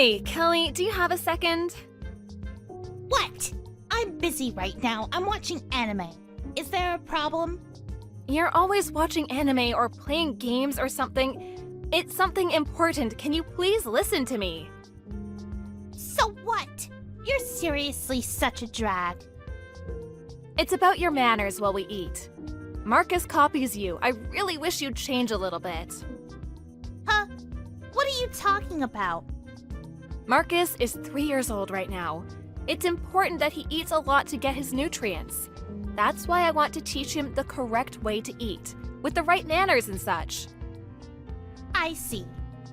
Hey, Kelly, do you have a second? What? I'm busy right now. I'm watching anime. Is there a problem? You're always watching anime or playing games or something. It's something important. Can you please listen to me? So what? You're seriously such a drag. It's about your manners while we eat. Marcus copies you. I really wish you'd change a little bit. Huh? What are you talking about? Marcus is 3 years old right now. It's important that he eats a lot to get his nutrients. That's why I want to teach him the correct way to eat, with the right manners and such. I see.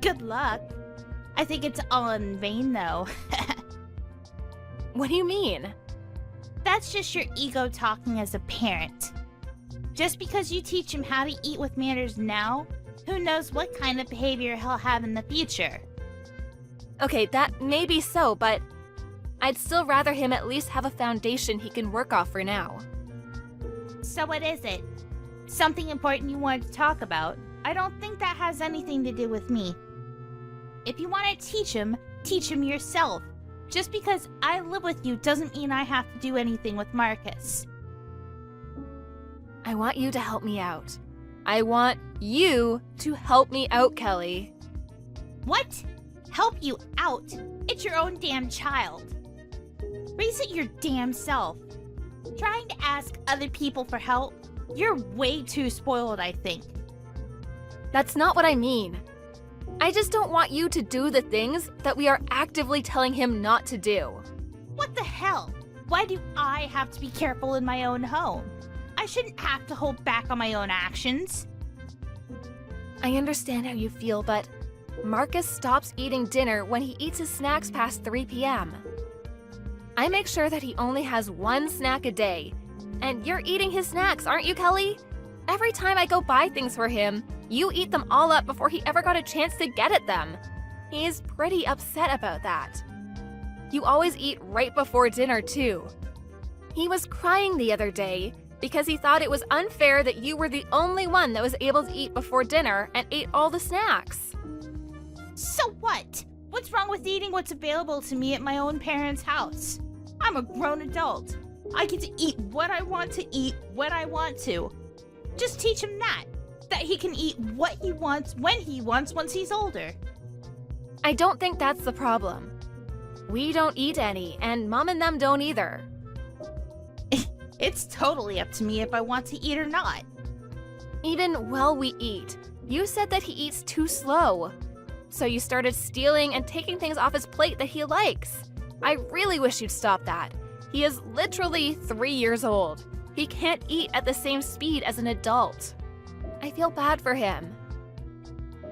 Good luck. I think it's all in vain, though. What do you mean? That's just your ego talking as a parent. Just because you teach him how to eat with manners now, who knows what kind of behavior he'll have in the future. Okay, that may be so, but I'd still rather him at least have a foundation he can work off for now. So what is it? Something important you wanted to talk about? I don't think that has anything to do with me. If you want to teach him yourself. Just because I live with you doesn't mean I have to do anything with Marcus. I want you to help me out. I want you to help me out, Kelly. What? Help you out? It's your own damn child. Raise it your damn self. Trying to ask other people for help? You're way too spoiled, I think. That's not what I mean. I just don't want you to do the things that we are actively telling him not to do. What the hell? Why do I have to be careful in my own home? I shouldn't have to hold back on my own actions. I understand how you feel, but Marcus stops eating dinner when he eats his snacks past 3 p.m. I make sure that he only has one snack a day. And you're eating his snacks, aren't you, Kelly? Every time I go buy things for him, you eat them all up before he ever got a chance to get at them. He's pretty upset about that. You always eat right before dinner, too. He was crying the other day because he thought it was unfair that you were the only one that was able to eat before dinner and ate all the snacks. So what? What's wrong with eating what's available to me at my own parents' house? I'm a grown adult. I get to eat what I want to eat when I want to. Just teach him that he can eat what he wants when he wants once he's older. I don't think that's the problem. We don't eat any, and Mom and them don't either. It's totally up to me if I want to eat or not. Even while we eat, you said that he eats too slow. So you started stealing and taking things off his plate that he likes. I really wish you'd stop that. He is literally 3 years old. He can't eat at the same speed as an adult. I feel bad for him.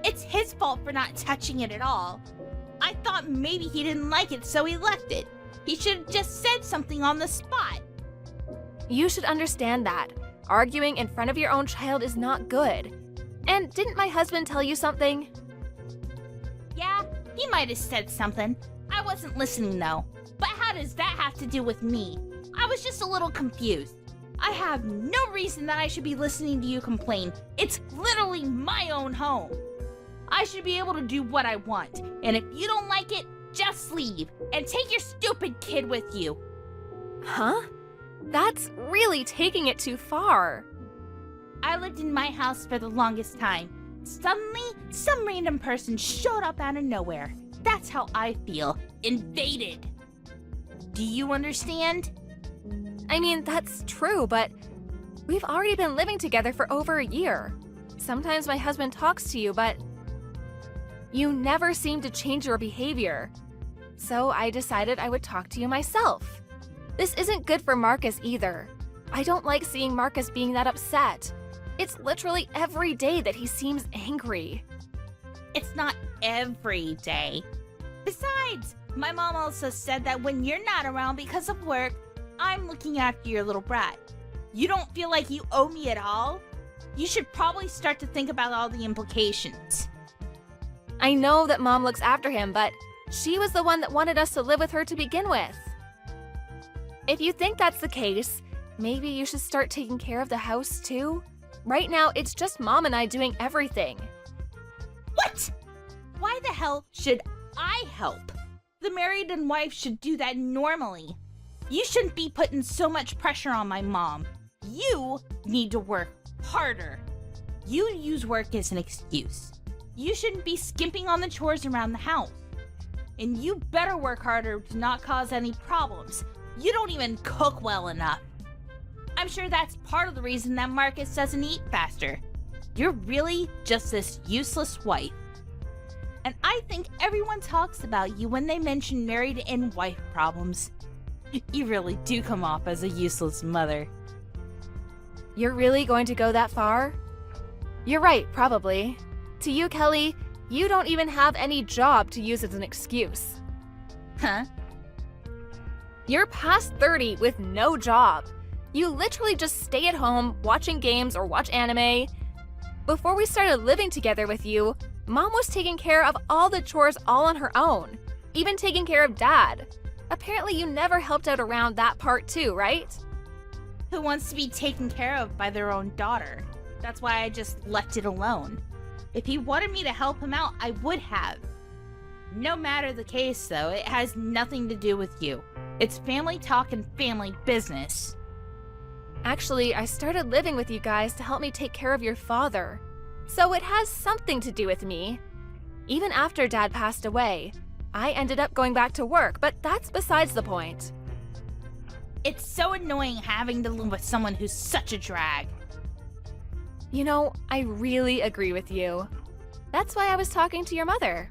It's his fault for not touching it at all. I thought maybe he didn't like it, so he left it. He should have just said something on the spot. You should understand that. Arguing in front of your own child is not good. And didn't my husband tell you something? Yeah, he might have said something. I wasn't listening though. But how does that have to do with me? I was just a little confused. I have no reason that I should be listening to you complain. It's literally my own home. I should be able to do what I want. And if you don't like it, just leave. And take your stupid kid with you. Huh? That's really taking it too far. I lived in my house for the longest time. Suddenly, some random person showed up out of nowhere. That's how I feel. Invaded. Do you understand? I mean, that's true, but we've already been living together for over a year. Sometimes my husband talks to you, but you never seem to change your behavior. So I decided I would talk to you myself. This isn't good for Marcus either. I don't like seeing Marcus being that upset. It's literally every day that he seems angry. It's not every day. Besides, my mom also said that when you're not around because of work, I'm looking after your little brat. You don't feel like you owe me at all? You should probably start to think about all the implications. I know that Mom looks after him, but she was the one that wanted us to live with her to begin with. If you think that's the case, maybe you should start taking care of the house too? Right now, it's just Mom and I doing everything. What? Why the hell should I help? The married and wife should do that normally. You shouldn't be putting so much pressure on my mom. You need to work harder. You use work as an excuse. You shouldn't be skimping on the chores around the house. And you better work harder to not cause any problems. You don't even cook well enough. I'm sure that's part of the reason that Marcus doesn't eat faster. You're really just this useless wife. And I think everyone talks about you when they mention married and wife problems. You really do come off as a useless mother. You're really going to go that far? You're right, probably. To you, Kelly, you don't even have any job to use as an excuse. Huh? You're past 30 with no job. You literally just stay at home watching games or watch anime. Before we started living together with you, Mom was taking care of all the chores all on her own, even taking care of Dad. Apparently you never helped out around that part too, right? Who wants to be taken care of by their own daughter? That's why I just left it alone. If he wanted me to help him out, I would have. No matter the case, though, it has nothing to do with you. It's family talk and family business. Actually, I started living with you guys to help me take care of your father. So it has something to do with me. Even after Dad passed away, I ended up going back to work, but that's besides the point. It's so annoying having to live with someone who's such a drag. You know, I really agree with you. That's why I was talking to your mother.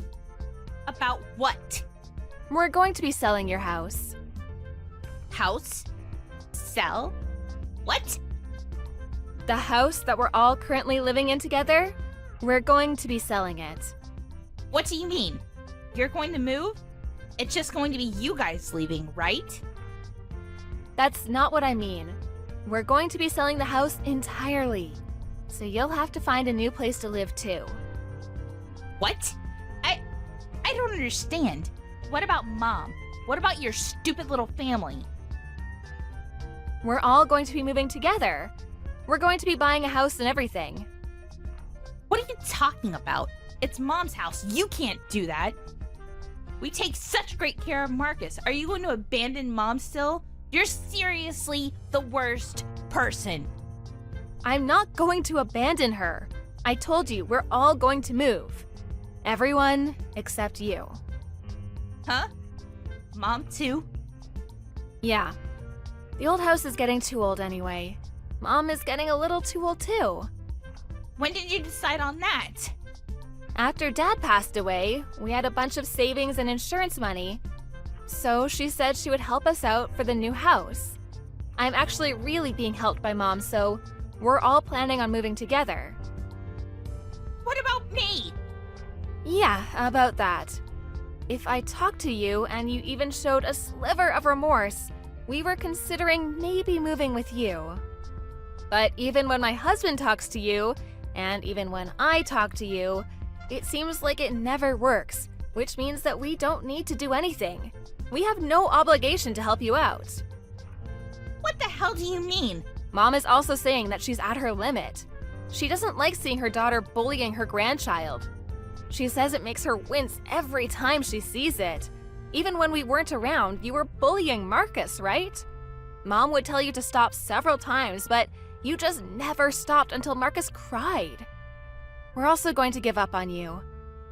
About what? We're going to be selling your house. House? Sell? What? The house that we're all currently living in together, we're going to be selling it. What do you mean? You're going to move? It's just going to be you guys leaving, right? That's not what I mean. We're going to be selling the house entirely. So you'll have to find a new place to live too. What? I don't understand. What about Mom? What about your stupid little family? We're all going to be moving together. We're going to be buying a house and everything. What are you talking about? It's Mom's house. You can't do that. We take such great care of Marcus. Are you going to abandon Mom still? You're seriously the worst person. I'm not going to abandon her. I told you, we're all going to move. Everyone except you. Huh? Mom too? Yeah. The old house is getting too old anyway. Mom is getting a little too old too. When did you decide on that? After Dad passed away, we had a bunch of savings and insurance money. So she said she would help us out for the new house. I'm actually really being helped by Mom, so we're all planning on moving together. What about me? Yeah, about that. If I talked to you and you even showed a sliver of remorse, we were considering maybe moving with you. But even when my husband talks to you, and even when I talk to you, it seems like it never works, which means that we don't need to do anything. We have no obligation to help you out. What the hell do you mean? Mom is also saying that she's at her limit. She doesn't like seeing her daughter bullying her grandchild. She says it makes her wince every time she sees it. Even when we weren't around, you were bullying Marcus, right? Mom would tell you to stop several times, but you just never stopped until Marcus cried. We're also going to give up on you.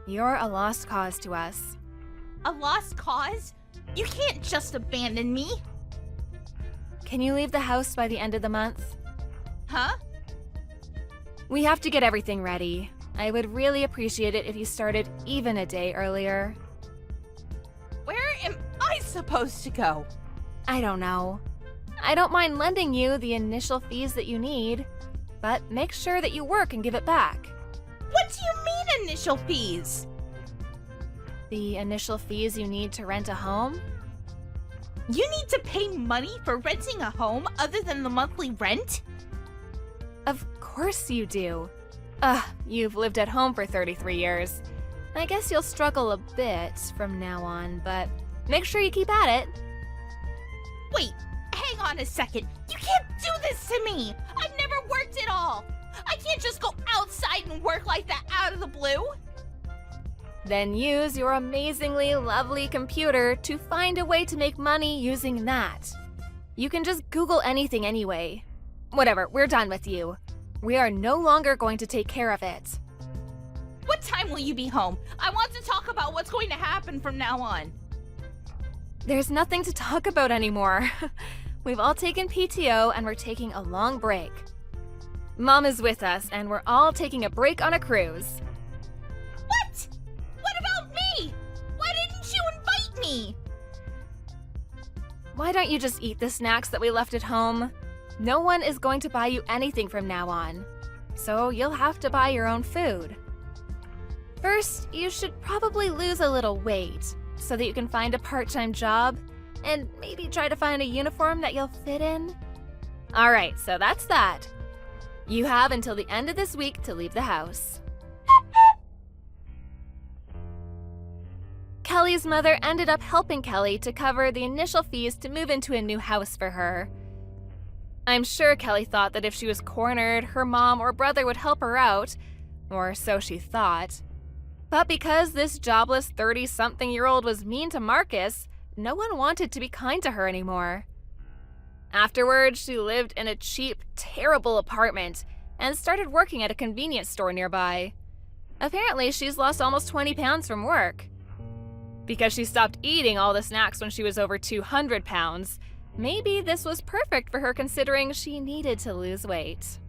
You're a lost cause to us. A lost cause? You can't just abandon me. Can you leave the house by the end of the month? Huh? We have to get everything ready. I would really appreciate it if you started even a day earlier. Where am I supposed to go? I don't know. I don't mind lending you the initial fees that you need, but make sure that you work and give it back. What do you mean initial fees? The initial fees you need to rent a home? You need to pay money for renting a home other than the monthly rent? Of course you do. You've lived at home for 33 years. I guess you'll struggle a bit from now on, but make sure you keep at it. Wait, hang on a second. You can't do this to me. I've never worked at all. I can't just go outside and work like that out of the blue. Then use your amazingly lovely computer to find a way to make money using that. You can just Google anything anyway. Whatever, we're done with you. We are no longer going to take care of it. What time will you be home? I want to talk about what's going to happen from now on. There's nothing to talk about anymore. We've all taken PTO and we're taking a long break. Mom is with us and we're all taking a break on a cruise. What? What about me? Why didn't you invite me? Why don't you just eat the snacks that we left at home? No one is going to buy you anything from now on, so you'll have to buy your own food. First, you should probably lose a little weight so that you can find a part-time job and maybe try to find a uniform that you'll fit in. Alright, so that's that. You have until the end of this week to leave the house. Kelly's mother ended up helping Kelly to cover the initial fees to move into a new house for her. I'm sure Kelly thought that if she was cornered, her mom or brother would help her out, or so she thought. But because this jobless 30-something-year-old was mean to Marcus, no one wanted to be kind to her anymore. Afterwards, she lived in a cheap, terrible apartment and started working at a convenience store nearby. Apparently, she's lost almost 20 pounds from work. Because she stopped eating all the snacks when she was over 200 pounds, maybe this was perfect for her considering she needed to lose weight.